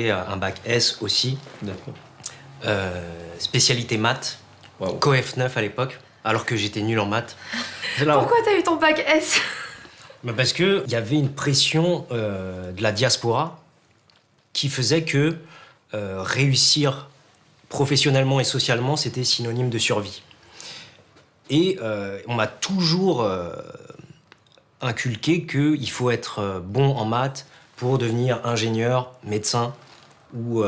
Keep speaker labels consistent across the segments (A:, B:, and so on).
A: fait un bac S aussi.
B: D'accord.
A: Spécialité maths,
B: Wow.
A: COEF 9 à l'époque, alors que j'étais nul en maths.
C: Pourquoi t'as eu ton bac S?
A: Parce qu'il y avait une pression de la diaspora qui faisait que réussir professionnellement et socialement, c'était synonyme de survie. Et on m'a toujours inculqué qu'il faut être bon en maths pour devenir ingénieur, médecin ou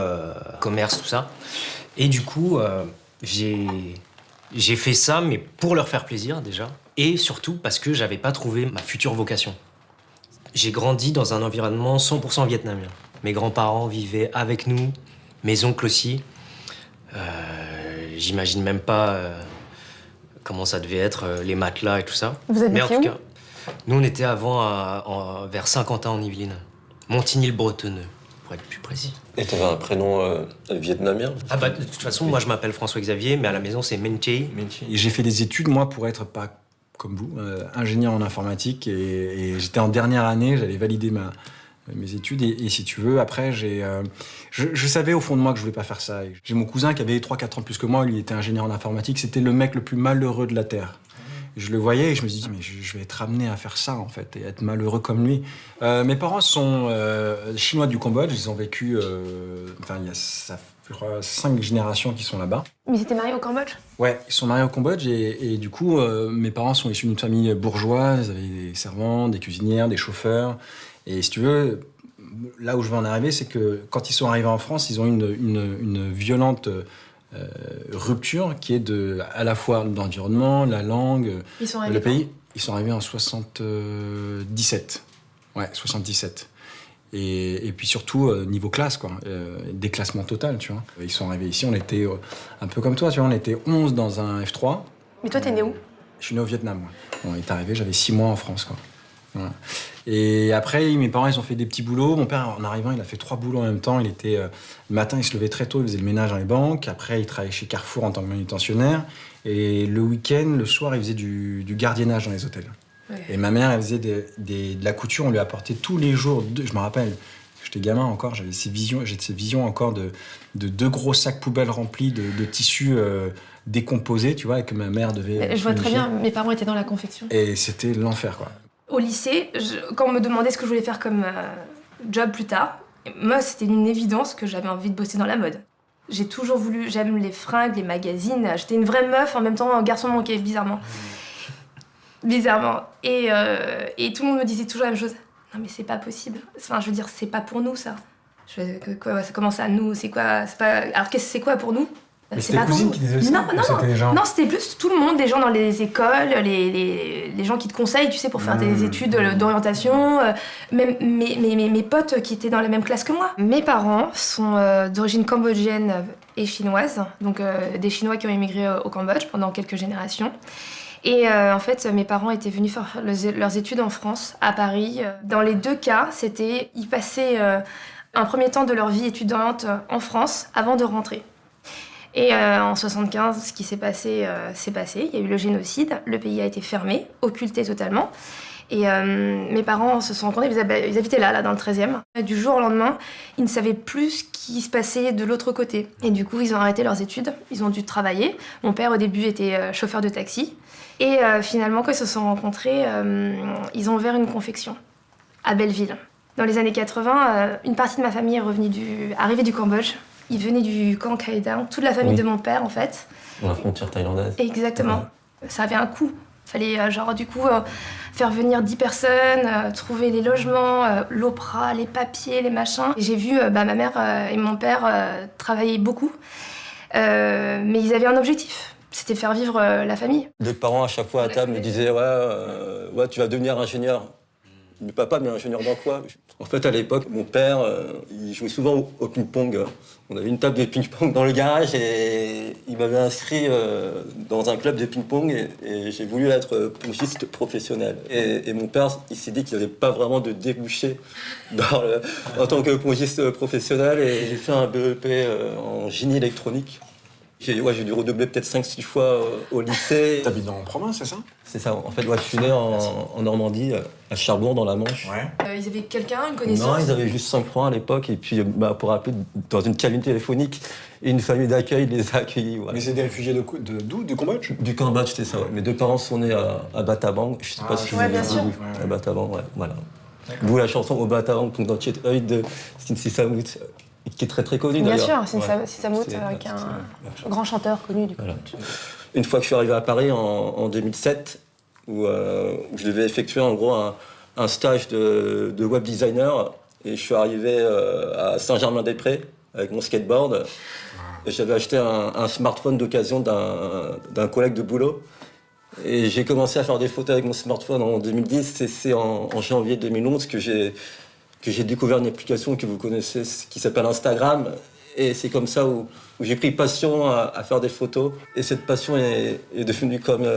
A: commerce, tout ça. Et du coup, j'ai fait ça, mais pour leur faire plaisir déjà, et surtout parce que j'avais pas trouvé ma future vocation. J'ai grandi dans un environnement 100% vietnamien. Mes grands-parents vivaient avec nous, mes oncles aussi. J'imagine même pas comment ça devait être, les matelas et tout ça.
C: Vous habitez
A: Mais en tout
C: où?
A: cas, nous on était avant vers Saint-Quentin en Yvelines. Montigny-le-Bretonneux, pour être plus précis.
B: Et t'avais un prénom vietnamien?
A: De toute façon, moi je m'appelle François-Xavier, mais à la maison c'est Minh Chi.
D: Et j'ai fait des études, moi, pour être, pas comme vous, ingénieur en informatique. Et j'étais en dernière année, j'allais valider mes études. Et si tu veux, après, je savais au fond de moi que je voulais pas faire ça. J'ai mon cousin qui avait 3-4 ans plus que moi, lui était ingénieur en informatique. C'était le mec le plus malheureux de la Terre. Je le voyais et je me suis dit, mais je vais être amené à faire ça, en fait, et être malheureux comme lui. Mes parents sont chinois du Cambodge. Ils ont vécu... il y a, ça fait, je crois, 5 générations qui sont là-bas.
C: Mais ils étaient mariés au Cambodge?
D: Ouais, ils sont mariés au Cambodge et du coup, mes parents sont issus d'une famille bourgeoise. Ils avaient des servantes, des cuisinières, des chauffeurs. Et si tu veux, là où je veux en arriver, c'est que quand ils sont arrivés en France, ils ont eu une violente... rupture qui est à la fois l'environnement, la langue,
C: Ils sont arrivés
D: le pays. Ils sont arrivés en 77. Ouais, 77. Et puis surtout, niveau classe, quoi. Déclassement total, tu vois. Ils sont arrivés ici, on était un peu comme toi, tu vois. On était 11 dans un F3.
C: Mais toi, t'es né où?
D: Je suis né au Vietnam, moi. On est arrivé, j'avais 6 mois en France, quoi. Voilà. Et après, mes parents, ils ont fait des petits boulots. Mon père, en arrivant, il a fait 3 boulots en même temps. Le matin, il se levait très tôt, il faisait le ménage dans les banques. Après, il travaillait chez Carrefour en tant que manutentionnaire. Et le week-end, le soir, il faisait du gardiennage dans les hôtels. Ouais. Et ma mère, elle faisait de la couture. On lui apportait tous les jours, je me rappelle, j'étais gamin encore, j'ai ces visions encore de 2 gros sacs poubelles remplis de tissus décomposés, tu vois, et que ma mère devait...
C: Je vois très bien, mes parents étaient dans la confection.
D: Et c'était l'enfer, quoi.
C: Au lycée, quand on me demandait ce que je voulais faire comme job plus tard, moi, c'était une évidence que j'avais envie de bosser dans la mode. J'ai toujours voulu, j'aime les fringues, les magazines. J'étais une vraie meuf, en même temps un garçon manqué, bizarrement. Bizarrement. Et tout le monde me disait toujours la même chose. Non mais c'est pas possible. Enfin, je veux dire, c'est pas pour nous, ça. Quoi, ça commence à nous, c'est quoi, c'est pas... Alors c'est quoi pour nous?
D: Mais c'était tes cousines qui disaient ça?
C: Non, c'était plus tout le monde, des gens dans les écoles, les gens qui te conseillent, tu sais, pour faire des études d'orientation, même mes potes qui étaient dans la même classe que moi. Mes parents sont d'origine cambodgienne et chinoise, donc des Chinois qui ont émigré au Cambodge pendant quelques générations. Et en fait, mes parents étaient venus faire leurs études en France, à Paris. Dans les 2 cas, ils passaient un premier temps de leur vie étudiante en France avant de rentrer. Et en 75, ce qui s'est passé, s'est passé. Il y a eu le génocide, le pays a été fermé, occulté totalement. Et mes parents se sont rencontrés, ils habitaient là, dans le 13e. Du jour au lendemain, ils ne savaient plus ce qui se passait de l'autre côté. Et du coup, ils ont arrêté leurs études, ils ont dû travailler. Mon père, au début, était chauffeur de taxi. Et finalement, quand ils se sont rencontrés, ils ont ouvert une confection à Belleville. Dans les années 80, une partie de ma famille est arrivée du Cambodge. Ils venaient du camp Khai Dang, toute la famille de mon père, en fait.
B: Dans la frontière thaïlandaise.
C: Exactement. Ouais. Ça avait un coût. Il fallait, faire venir 10 personnes, trouver les logements, l'opéra, les papiers, les machins. Et j'ai vu ma mère et mon père travailler beaucoup. Mais ils avaient un objectif. C'était faire vivre la famille.
B: Les parents, à chaque fois à table, me disaient ouais, tu vas devenir ingénieur. Mais papa, mais ingénieur dans quoi? En fait, à l'époque, mon père, il jouait souvent au ping-pong. On avait une table de ping-pong dans le garage et il m'avait inscrit dans un club de ping-pong et j'ai voulu être pongiste professionnel. Et mon père, il s'est dit qu'il n'y avait pas vraiment de débouché en tant que pongiste professionnel et j'ai fait un BEP en génie électronique. J'ai dû redoubler peut-être 5-6 fois au lycée.
D: T'habites en province, c'est ça?
B: C'est ça, en fait, je suis né en Normandie, à Cherbourg, dans la Manche.
D: Ouais.
C: Ils avaient quelqu'un, une connaissance?
B: Non, ils avaient juste 5 francs à l'époque, et puis pour appeler dans une cabine téléphonique, et une famille d'accueil les a accueillis. Voilà.
D: Mais c'est des réfugiés d'où? Du Cambodge?
B: Du Cambodge, c'était ça, ouais. Mes 2 parents sont nés à Battambang, je sais pas si vous
C: ouais, bien sûr.
B: À Battambang, ouais, voilà. D'où la chanson Au Battambang, ton dentier œil de Stinsi Samut, qui est très très connue
C: Bien
B: d'ailleurs.
C: sûr, c'est Samut, avec un grand chanteur connu du Cambodge.
B: Voilà. Une fois que je suis arrivé à Paris en 2007, où je devais effectuer en gros un stage de web designer, et je suis arrivé à Saint-Germain-des-Prés avec mon skateboard. Et j'avais acheté un smartphone d'occasion d'un collègue de boulot. Et j'ai commencé à faire des photos avec mon smartphone en 2010. Et c'est en janvier 2011 que j'ai découvert une application que vous connaissez qui s'appelle Instagram. Et c'est comme ça où j'ai pris passion à faire des photos. Et cette passion est devenue comme...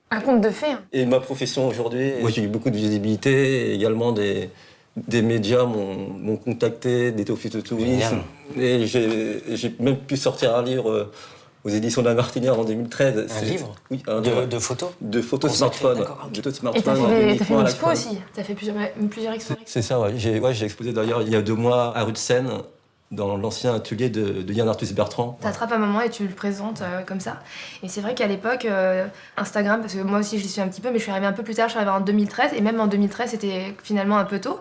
C: Un conte de fées.
B: Et ma profession aujourd'hui. Ouais. J'ai eu beaucoup de visibilité. Et également des médias m'ont contacté, des offices de tourisme. Et j'ai même pu sortir un livre aux éditions de La Martinière en 2013.
A: Un livre?
B: Oui,
A: de photos?
B: De photos smartphone. De photos
C: Et t'as
B: smartphone.
C: fait une expo aussi. T'as fait plusieurs expos.
B: C'est ça, ouais. J'ai exposé d'ailleurs il y a 2 mois à rue de Seine, dans l'ancien atelier de Yann Arthus Bertrand.
C: T'attrapes un moment et tu le présentes comme ça. Et c'est vrai qu'à l'époque, Instagram, parce que moi aussi j'y suis un petit peu, mais je suis arrivée un peu plus tard, je suis arrivée en 2013, et même en 2013 c'était finalement un peu tôt.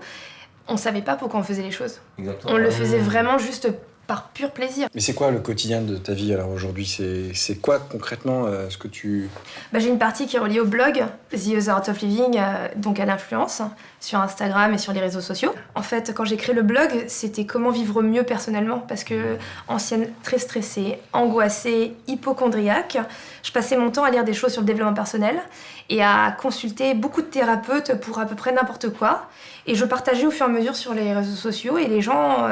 C: On savait pas pourquoi on faisait les choses.
B: Exactement.
C: On le faisait vraiment juste par pur plaisir.
D: Mais c'est quoi le quotidien de ta vie alors aujourd'hui? C'est quoi concrètement ce que tu...
C: J'ai une partie qui est reliée au blog, The Other Art of Living, donc à l'influence, sur Instagram et sur les réseaux sociaux. En fait, quand j'ai créé le blog, c'était comment vivre mieux personnellement, parce que ancienne très stressée, angoissée, hypocondriaque, je passais mon temps à lire des choses sur le développement personnel et à consulter beaucoup de thérapeutes pour à peu près n'importe quoi. Et je partageais au fur et à mesure sur les réseaux sociaux et les gens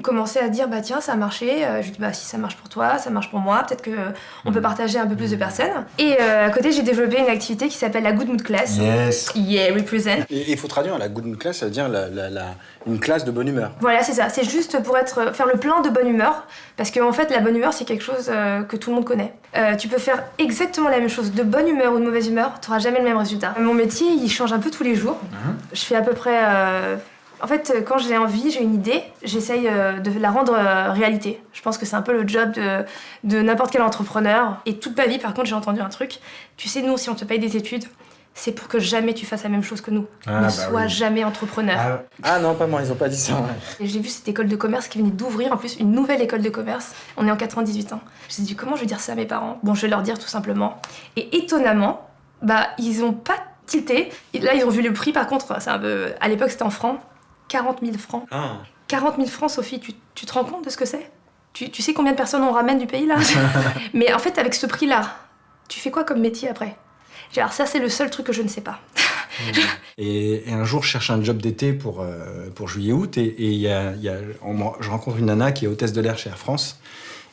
C: commençaient à dire bah tiens ça a marché. Je dis bah si ça marche pour toi, ça marche pour moi, peut-être qu'on peut partager un peu plus de personnes. Et à côté j'ai développé une activité qui s'appelle la Good Mood Class.
D: Yes.
C: Yeah, represent.
D: Et il faut traduire la good mood class, ça veut dire une classe de bonne humeur.
C: Voilà, c'est ça. C'est juste pour faire le plein de bonne humeur. Parce qu'en fait, la bonne humeur, c'est quelque chose que tout le monde connaît. Tu peux faire exactement la même chose de bonne humeur ou de mauvaise humeur, tu n'auras jamais le même résultat. Mon métier, il change un peu tous les jours. Je fais à peu près... En fait, quand j'ai envie, j'ai une idée, j'essaye de la rendre réalité. Je pense que c'est un peu le job de n'importe quel entrepreneur. Et toute ma vie, par contre, j'ai entendu un truc. Tu sais, nous, si on te paye des études, c'est pour que jamais tu fasses la même chose que nous. Ne sois jamais entrepreneur.
D: Ah non, pas moi, ils ont pas dit ça. Ouais.
C: Et j'ai vu cette école de commerce qui venait d'ouvrir, en plus une nouvelle école de commerce. On est en 98 ans. Je me suis dit, comment je vais dire ça à mes parents? Bon, je vais leur dire tout simplement. Et étonnamment, ils ont pas tilté. Et là, ils ont vu le prix, par contre, c'est un peu... À l'époque, c'était en francs. 40 000 francs. 40 000 francs, Sophie, tu te rends compte de ce que c'est? Tu sais combien de personnes on ramène du pays, là? Mais en fait, avec ce prix-là, tu fais quoi comme métier après? Alors ça, c'est le seul truc que je ne sais pas.
D: Et un jour, je cherche un job d'été pour juillet-août et je rencontre une nana qui est hôtesse de l'air chez Air France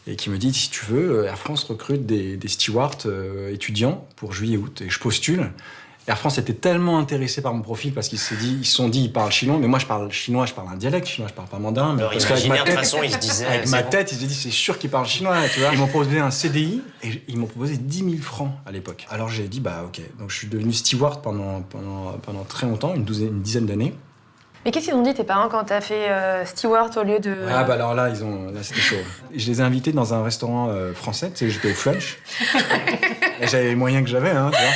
D: et qui me dit, si tu veux, Air France recrute des stewards étudiants pour juillet-août. Et je postule. Air France était tellement intéressé par mon profil parce qu'ils se sont dit, ils parlent chinois, mais moi je parle chinois, je parle un dialecte chinois, je parle pas mandarin. Mais
A: parce qu'avec ma tête, de toute façon, ils se disaient,
D: avec ma tête, ils se disent, c'est sûr qu'ils parlent chinois, tu vois. Ils m'ont proposé un CDI et ils m'ont proposé 10 000 francs à l'époque. Alors j'ai dit, bah ok. Donc je suis devenu steward pendant très longtemps, une dizaine d'années.
C: Mais qu'est-ce qu'ils ont dit tes parents quand t'as fait steward au lieu de...
D: Ah bah alors là, là c'était chaud. Je les ai invités dans un restaurant français, tu sais, j'étais au Flunch. Et j'avais les moyens que j'avais, hein, tu vois.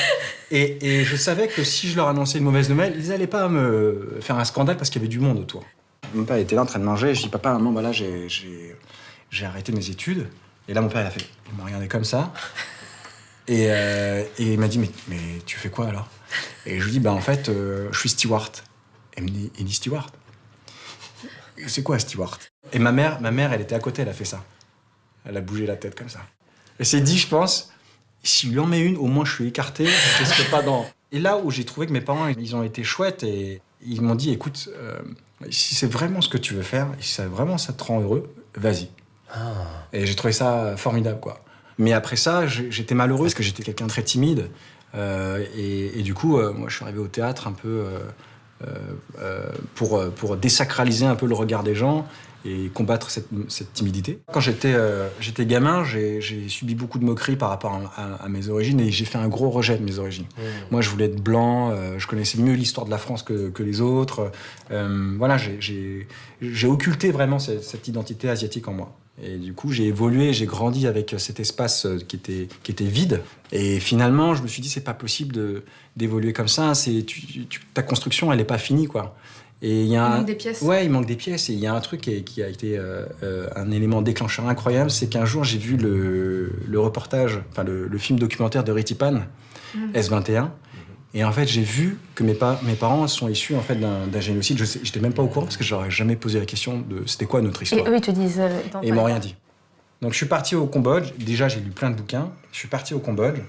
D: Et je savais que si je leur annonçais une mauvaise nouvelle, ils allaient pas me faire un scandale parce qu'il y avait du monde autour. Mon père était là en train de manger, je dis papa, maman, voilà, j'ai arrêté mes études. Et là mon père il m'a regardé comme ça. Et il m'a dit mais tu fais quoi alors? Et je lui dis bah en fait je suis steward. Et il dit steward. C'est quoi steward? Et ma mère elle était à côté, elle a fait ça. Elle a bougé la tête comme ça. Elle s'est dit je pense, s'il lui en met une, au moins je suis écarté, je risque pas dans... Et là où j'ai trouvé que mes parents, ils ont été chouettes et ils m'ont dit, écoute, si c'est vraiment ce que tu veux faire, si vraiment ça te rend heureux, vas-y. Et j'ai trouvé ça formidable, quoi. Mais après ça, j'étais malheureux parce que j'étais quelqu'un de très timide. Et du coup, moi, je suis arrivé au théâtre un peu pour désacraliser un peu le regard des gens et combattre cette timidité. Quand j'étais gamin, j'ai subi beaucoup de moqueries par rapport à mes origines et j'ai fait un gros rejet de mes origines. Moi, je voulais être blanc, je connaissais mieux l'histoire de la France que les autres. Voilà, j'ai occulté vraiment cette identité asiatique en moi. Et du coup, j'ai évolué, j'ai grandi avec cet espace qui était vide. Et finalement, je me suis dit, c'est pas possible d'évoluer comme ça. Ta construction, elle est pas finie, quoi. Et il
C: manque des pièces.
D: Ouais, il manque des pièces. Et il y a un truc qui a été un élément déclencheur incroyable, c'est qu'un jour, j'ai vu le reportage, enfin le film documentaire de Ritipan, S21. Et en fait, j'ai vu que mes parents sont issus en fait d'un génocide. Je n'étais même pas au courant parce que je leur ai jamais posé la question de c'était quoi notre histoire.
C: Et eux, ils te disent...
D: Et ils m'ont rien dit. Donc je suis parti au Cambodge. Déjà, j'ai lu plein de bouquins. Je suis parti au Cambodge.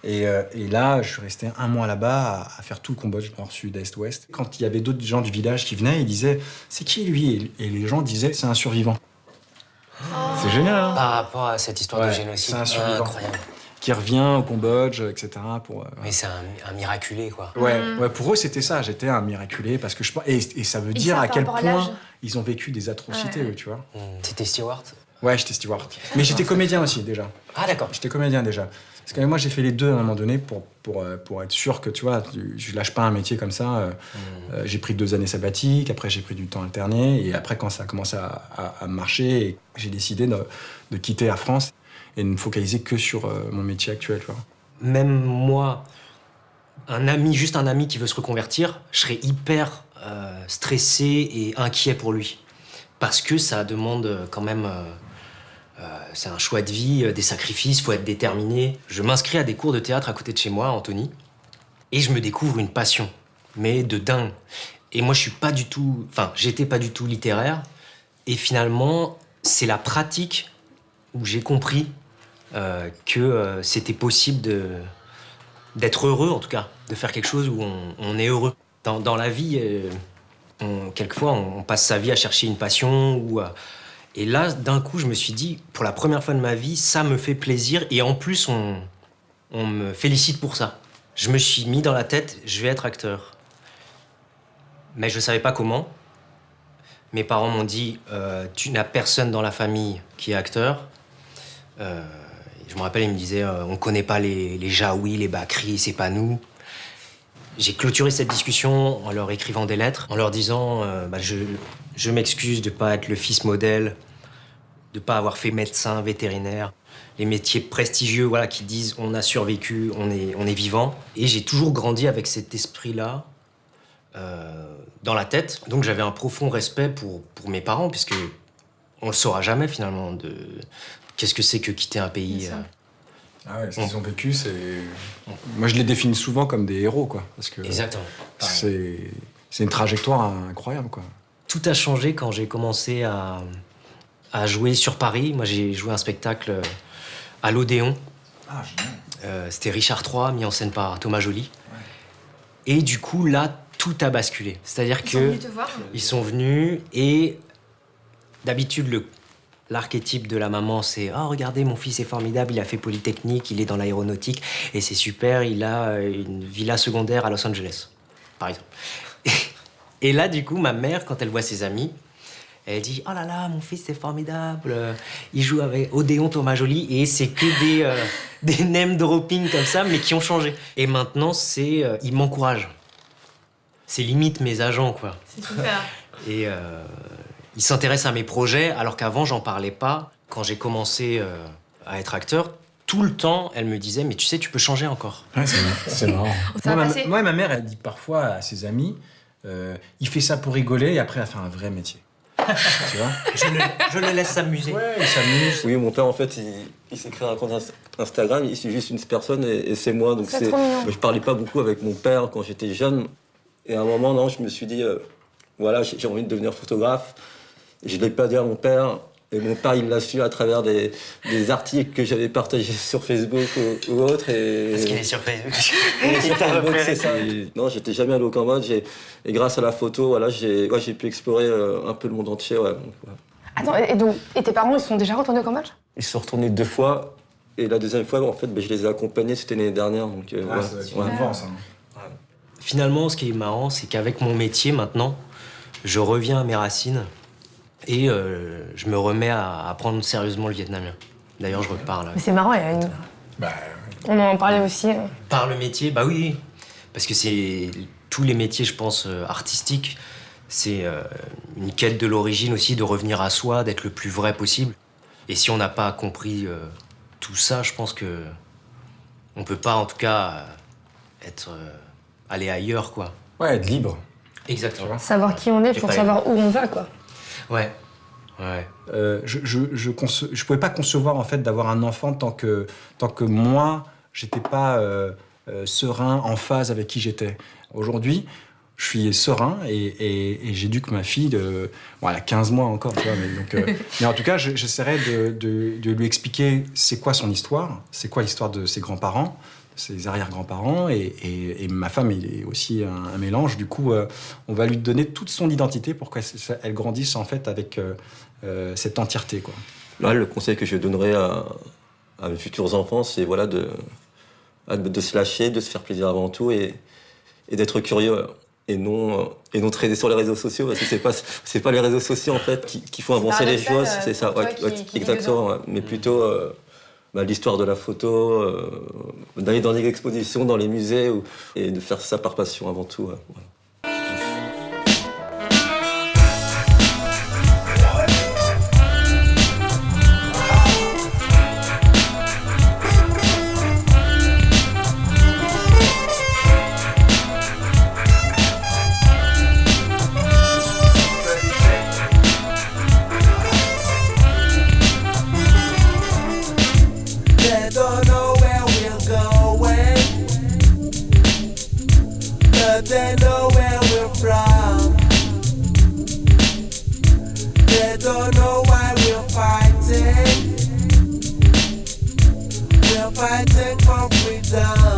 D: Et là, je suis resté 1 mois là-bas à faire tout le Cambodge, nord, sud, est, ouest. Quand il y avait d'autres gens du village qui venaient, ils disaient « C'est qui lui ?» Et les gens disaient « C'est un survivant. » C'est génial, hein?
A: Par rapport à cette histoire de génocide.
D: C'est un survivant.
A: Incroyable.
D: Qui revient au Cambodge, etc.
A: Mais c'est un miraculé, quoi.
D: Ouais, pour eux, c'était ça. J'étais un miraculé parce que et ça veut dire à quel point ils ont vécu des atrocités, eux, tu vois.
A: T'étais steward?
D: Ouais, j'étais steward. Mais j'étais comédien aussi, déjà.
A: Ah, d'accord.
D: J'étais comédien, déjà. Parce que moi, j'ai fait les deux à un moment donné pour être sûr que, tu vois, je lâche pas un métier comme ça. J'ai pris 2 années sabbatiques, après j'ai pris du temps alterné, et après, quand ça a commencé à marcher, j'ai décidé de quitter la France et de me focaliser que sur mon métier actuel, tu vois.
A: Même moi, juste un ami qui veut se reconvertir, je serais hyper stressé et inquiet pour lui. Parce que ça demande quand même... c'est un choix de vie, des sacrifices, faut être déterminé. Je m'inscris à des cours de théâtre à côté de chez moi, Antony, et je me découvre une passion, mais de dingue. Et moi, j'étais pas du tout littéraire, et finalement, c'est la pratique où j'ai compris que c'était possible d'être heureux, en tout cas, de faire quelque chose où on est heureux. Dans la vie, quelquefois, on passe sa vie à chercher une passion ou Et là, d'un coup, je me suis dit, pour la première fois de ma vie, ça me fait plaisir. Et en plus, on me félicite pour ça. Je me suis mis dans la tête, je vais être acteur. Mais je ne savais pas comment. Mes parents m'ont dit, tu n'as personne dans la famille qui est acteur. Je me rappelle, ils me disaient, on ne connaît pas les Jaoui, les Bakri, c'est pas nous. J'ai clôturé cette discussion en leur écrivant des lettres, en leur disant, je m'excuse de ne pas être le fils modèle, de ne pas avoir fait médecin, vétérinaire, les métiers prestigieux, voilà, qui disent on a survécu, on est vivant. Et j'ai toujours grandi avec cet esprit-là dans la tête. Donc j'avais un profond respect pour mes parents, puisque on le saura jamais finalement de qu'est-ce que c'est que quitter un pays.
D: Ah ouais, ce qu'ils ont vécu, c'est... Moi, je les définis souvent comme des héros, quoi. Parce que
A: Exactement.
D: c'est une trajectoire incroyable, quoi.
A: Tout a changé quand j'ai commencé à jouer sur Paris. Moi, j'ai joué un spectacle à l'Odéon.
D: Ah, génial.
A: C'était Richard III, mis en scène par Thomas Joly. Ouais. Et du coup, là, tout a basculé. C'est-à-dire
C: Ils sont venus te voir ?
A: Ils sont venus et d'habitude, l'archétype de la maman, c'est « Oh, regardez, mon fils est formidable, il a fait Polytechnique, il est dans l'aéronautique, et c'est super, il a une villa secondaire à Los Angeles, par exemple. » Et là, du coup, ma mère, quand elle voit ses amis, elle dit « Oh là là, mon fils, c'est formidable, il joue avec Odéon Thomas Joly, et c'est que des name dropping comme ça, mais qui ont changé. » Et maintenant, ils m'encouragent. C'est limite mes agents, quoi.
C: C'est super.
A: Et ils s'intéressent à mes projets, alors qu'avant, j'en parlais pas. Quand j'ai commencé à être acteur, tout le temps, elle me disait « Mais tu sais, tu peux changer encore. »
D: Ouais, c'est marrant. Moi, ma mère, elle dit parfois à ses amis il fait ça pour rigoler et après, elle fait un vrai métier. Tu vois ?
A: Je le laisse s'amuser.
D: Ouais, il s'amuse.
B: Oui, mon père, en fait, il s'est créé un compte Instagram, il suit juste une personne et c'est moi. Donc
C: c'est trop mignon.
B: je parlais pas beaucoup avec mon père quand j'étais jeune. Et à un moment, non, je me suis dit, voilà, j'ai envie de devenir photographe. Je ne l'ai pas dit à mon père. Et mon père, il me l'a su à travers des articles que j'avais partagés sur Facebook ou autre.
A: Parce qu'il est sur Facebook.
B: Sur Facebook, c'est ça. Non, j'étais jamais allé au Cambodge. Et grâce à la photo, voilà, j'ai pu explorer un peu le monde entier. Ouais, donc, ouais.
C: Attends, et tes parents, ils sont déjà retournés au Cambodge ?
B: Ils se sont retournés 2 fois. Et la deuxième fois, en fait, je les ai accompagnés. C'était l'année dernière. Donc,
A: Finalement, ce qui est marrant, c'est qu'avec mon métier, maintenant, je reviens à mes racines. Et je me remets à apprendre sérieusement le vietnamien. D'ailleurs, je repars là.
C: Mais c'est marrant, il y a une...
D: Bah,
C: On en parlait aussi.
A: Par le métier, bah oui. Parce que c'est tous les métiers, je pense, artistiques, c'est une quête de l'origine aussi, de revenir à soi, d'être le plus vrai possible. Et si on n'a pas compris tout ça, je pense que on peut pas, en tout cas, aller ailleurs, quoi.
D: ouais, être libre.
A: Exactement.
C: Savoir qui on est pour
A: pas
C: savoir où on va, quoi.
A: Ouais. Ouais.
D: Je pouvais pas concevoir en fait d'avoir un enfant tant que moi j'étais pas serein, en phase avec qui j'étais. Aujourd'hui, je suis serein et j'éduque ma fille bon, elle a 15 mois encore, tu vois, mais en tout cas, j'essaierai de lui expliquer c'est quoi son histoire, c'est quoi l'histoire de ses grands-parents, ses arrière-grands-parents, et ma femme est aussi un mélange. Du coup, on va lui donner toute son identité pour qu'elle grandisse en fait avec cette entièreté, quoi.
B: Là, le conseil que je donnerais à mes futurs enfants, c'est voilà, de se lâcher, de se faire plaisir avant tout et d'être curieux et non traîner sur les réseaux sociaux, parce que c'est pas les réseaux sociaux en fait qui font avancer les choses, c'est ça, ouais, exactement, ouais. Mais plutôt l'histoire de la photo, d'aller dans les expositions, dans les musées et de faire ça par passion avant tout. Voilà.
E: They don't know where we're going, but they know where we're from. They don't know why we're fighting. We're fighting for freedom.